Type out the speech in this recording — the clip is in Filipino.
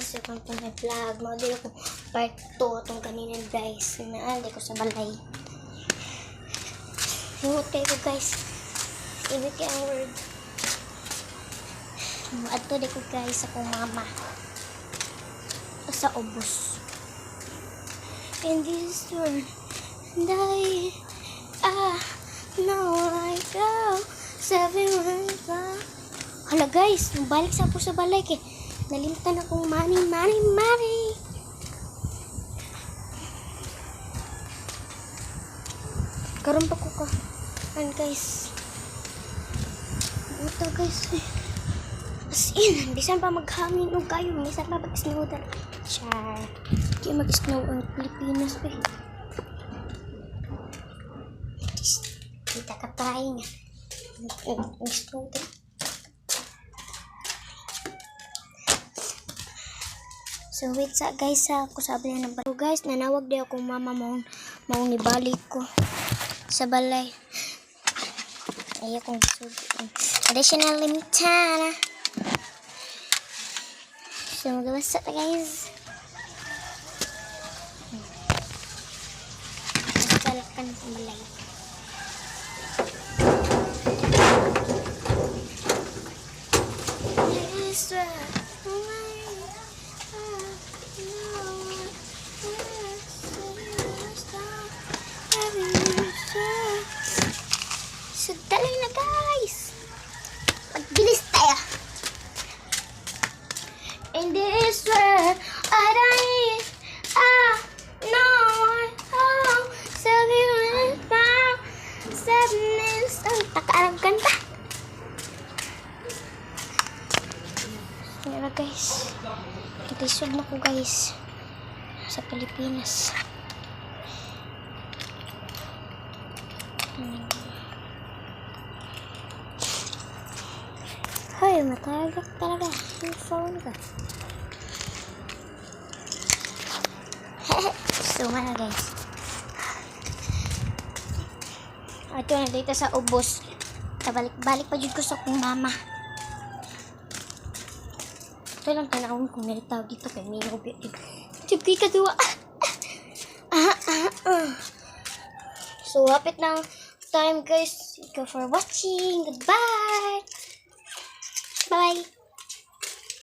guys, welcome to my vlog. Model ko part 2 itong kanina guys. Naali ko sa balay. Hingutay ko guys. Ibig kaya ang word. Ato di ko guys akong mama. Sa ubos. In this world, and now I go. 7 months now. Hala guys, balik sa ako sa balay kay nalimtan akong money. Karon pa ko ka. Guys. Ito guys. As in, bisan pa maghangin o kayo. Bisan pa mag-snow dal. Char. Kaya mag-snow ang Pilipinas eh. Kita ka try nga. Mag-snow dal. So wait sa guys sa ako sabi na ng balay. So guys, nanawag di akong mama mo ibalik ko sa balay. Ay akong additional limitana. So magawas sa guys. Masalakan sa balay. So, dali na guys. Magbilis tayo. In this world, I don't no one, 7 minutes now, 7 minutes. Takarang kanta. Yan guys. Itisod na ko guys. Sa Pilipinas. Hoy, matagak talaga yung phone ko. Suma na guys. Ito na dito sa ubos. Balik pa dito ko sa kong mama. Ito lang tanawin kung may tawag dito kay may ubi. Tibki ka duwa. So, hapit ng time guys. Thank you for watching. Goodbye. Bye.